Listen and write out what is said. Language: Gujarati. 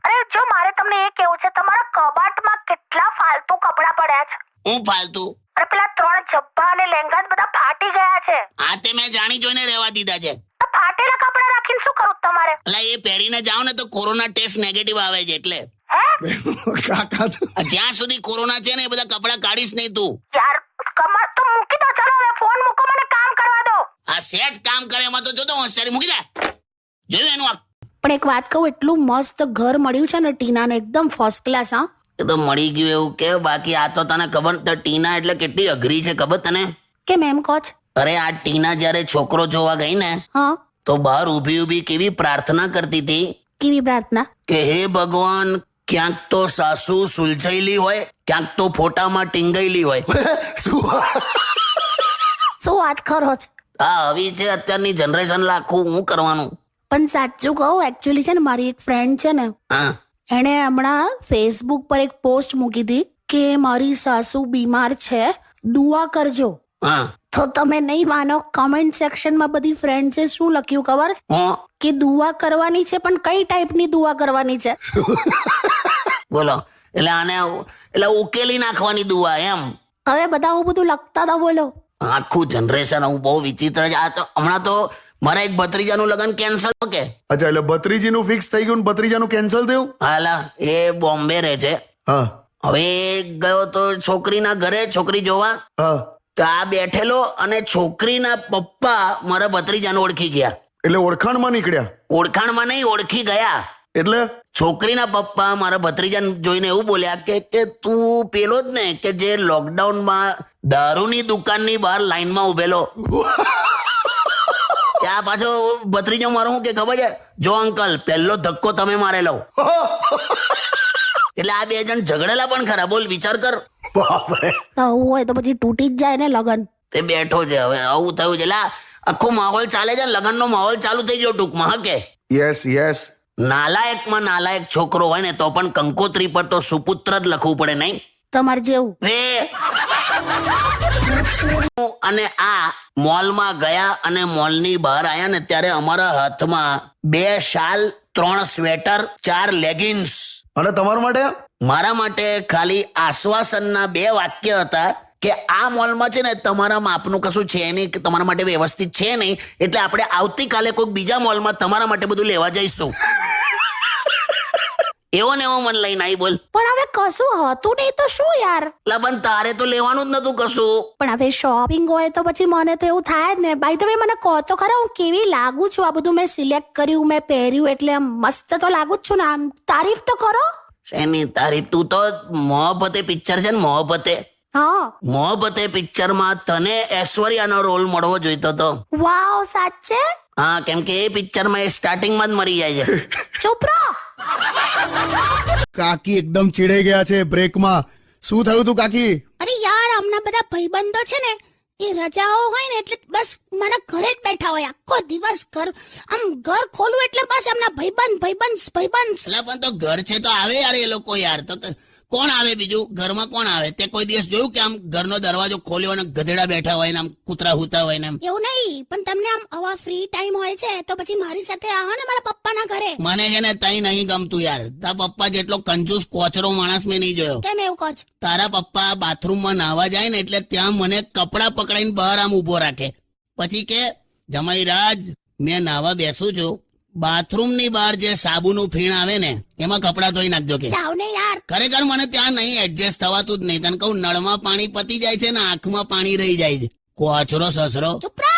અરે જો મારે તમને એ કેવું છે, તમારા કબાટમાં કેટલા ફાલતુ કપડા પડ્યા છે. હું ફાલતુ? અરે પેલા 3 જબ્બા અને લેંગા બધા ફાટી ગયા છે. આ તે મેં જાણી જોઈને રહેવા દીધા છે. તો ફાટેલા કપડા રાખીને શું કરું તમારે? એટલે એ પહેરીને જાઓ ને તો કોરોના ટેસ્ટ નેગેટિવ આવે છે એટલે. કાકા જ્યાં સુધી કોરોના છે ને એ બધા કપડા કાઢીશ નહીં તું. યાર કમર તો મૂકી દો. ચલો હવે ફોન મૂકો, મને કામ કરવા દો. આ સહેજ કામ કરે એમાં તો જો તો હોશિયારી મૂકી દે. જોયું એનું આ? પણ એક વાત કહું, એટલું મસ્ત ઘર મળ્યું છે ને ટીનાને, એકદમ ફર્સ્ટ ક્લાસ. હા, એ તો મળી ગયું એવું કે, બાકી આ તો તને ખબર તો ટીના એટલે કેટલી અઘરી છે ખબર તને? કેમ એમ કહો છો? અરે આ ટીના જ્યારે છોકરો જોવા ગઈ ને હા, તો બહાર ઊભી ઊભી કેવી પ્રાર્થના કરતી હતી કેવી પ્રાર્થના? કે હે ભગવાન, ક્યાંક તો સાસુ સુલઝાયેલી હોય, ક્યાંક તો ફોટામાં ટીંગાયેલી હોય. શું વાત કરો છો? આ આવી છે અત્યારની જનરેશન, લાખું હું કરવાનું. પણ સાચું કહું, એકચ્યુઅલી છે ને મારી એક ફ્રેન્ડ છે ને, હા, એણે હમણાં ફેસબુક પર એક પોસ્ટ મૂકી હતી કે મારી સાસુ બીમાર છે, દુઆ કરજો. હા, તો તમે નહીં માનો, કમેન્ટ સેક્શનમાં બધી ફ્રેન્ડ્સે શું લખ્યું ખબર છે? હું કે દુઆ કરવાની છે, પણ કઈ ટાઈપની દુઆ કરવાની છે? બોલો. એટલે આને એટલે ઉકેલી નાખવાની દુઆ એમ. હવે બધા આવું બધું લખતા હતા. બોલો, આખું જનરેશન હું બહુ વિચિત્ર છે. આ તો હમણાં તો મારા એક ભત્રીજાનું લગ્ન કેન્સલ કે. અચ્છા, એટલે ભત્રીજીનું ફિક્સ થઈ ગયું ને ભત્રીજાનું કેન્સલ થયું? હાલા એ બોમ્બે રહે છે. હા હવે ગયો તો છોકરીના ઘરે છોકરી જોવા. હા, તો આ બેઠેલો અને છોકરીના પપ્પા મારા ભત્રીજાને ઓળખી ગયા. એટલે ઓળખાણમાં નીકળ્યા? ઓળખાણમાં નહીં, ઓળખી ગયા. એટલે છોકરીના પપ્પા મારા ભત્રીજાને જોઈને એવું બોલ્યા કે તું પેલો જ ને કે જે લોકડાઉનમાં દારૂની દુકાનની બહાર લાઈનમાં ઉભેલો. ત્યાં પાછો ભત્રીજો મારો હું કે ખબર છે, જો અંકલ પહેલો ધક્કો તમે મારેલો. એટલે આ બે જણ ઝઘડેલા પણ ખરા. બોલ, વિચાર કર. બાપરે. તો આવું હોય તો પછી તૂટી જ જાય ને લગન. તે બેઠો છે હવે આવું થયું છે. એટલે આખો માહોલ ચાલે છે, લગ્નનો માહોલ ચાલુ થઈ ગયો ટૂંકમાં. હા કે યસ યસ. નાલાયકમાં નાલાયક છોકરો હોય ને તો પણ કંકોત્રી પર તો સુપુત્ર જ લખવું પડે નહીં? તમારે જેવું. અને આ મોલમાં ગયા અને મોલની બહાર આયા ને ત્યારે અમારા હાથમાં 2 શાલ, 3 સ્વેટર, 4 લેગિન્સ. અને તમારા માટે? મારા માટે ખાલી આશ્વાસનના 2 વાક્ય હતા કે આ મોલમાં છે ને તમારા માપનું કશું છે નહીં, કે તમારા માટે વ્યવસ્થિત છે નહીં, એટલે આપણે આવતીકાલે કોઈક બીજા મોલમાં તમારા માટે બધું લેવા જઈશું. એવો ને એવો મન લઈને આવી. બોલ. પણ હવે કશું હતું નહીં તો શું યાર? લબન તારે તો લેવાનું જ નતું કશું. પણ હવે શોપિંગ હોય તો પછી મને તો એવું થાય જ ને. બાય ધ વે, મને કહો તો ખરા હું કેવી લાગુ છું? આ બધું મેં સિલેક્ટ કર્યું, મેં પહેર્યું, એટલે આમ મસ્ત તો લાગુ જ છું ને. આમ તારીફ તો કરો. શેની તારીફ? તું તો મોહબ્બતે પિક્ચર છે ને, મોહબ્બતે. હા, મોહબ્બતે પિક્ચરમાં તને ઐશ્વર્યાનો રોલ મળવો જોઈતો હતો. વાવ, સાચે? હા, કેમ કે એ પિક્ચરમાં એ સ્ટાર્ટિંગમાં જ મરી જાય છે. ચૂપ રહો. કાકી એકદમ ચીડાઈ ગયા છે બ્રેકમાં. શું થયું તું કાકી? અરે યાર, હમણાં બધા ભાઈબંધો છે ને, એ રજાઓ હોય ને એટલે બસ મારા ઘરે જ બેઠા હોય આખો દિવસ. ઘર ખોલું એટલે બસ એમના ભાઈબંધ. એટલે પણ તો ઘર છે તો આવે યાર એ લોકો. યાર તો કોણ આવે બીજું? ઘરમાં કોણ આવે? તે કોઈ દિવસ જોયું કે આમ ઘરનો દરવાજો ખોલ્યો અને ગધેડા બેઠા હોય ને આમ કૂતરા હુતા હોય ને? એવું નહીં, પણ તમને આમ આવા ફ્રી ટાઈમ હોય છે તો પછી મારી સાથે આવો ને મારા પપ્પાના ઘરે. મને છે ને તઈ નહીં ગમતું યાર. તારા પપ્પા જેટલો કંજૂસ કોચરો માણસ મેં નહીં જોયો. કેમ એવું કહો છો? તારા પપ્પા બાથરૂમમાં નાહવા જાય ને એટલે ત્યાં મને કપડા પકડાઈને બહાર આમ ઉભો રાખે. પછી કે જમાઈ રાજ, મેં નાહવા બેસું છું, બાથરૂમની બહાર જે સાબુનું ફીણ આવે ને એમાં કપડા ધોઈ નાખજો કે. જાવ ને યાર. ખરેખર મને ત્યાં નહીં એડજસ્ટ થવાતું જ નહીં. તને કહું, નળમાં પાણી પતી જાય છે ને આંખમાં પાણી રહી જાય છે. કોચરો સસરો. ચૂપ રહો.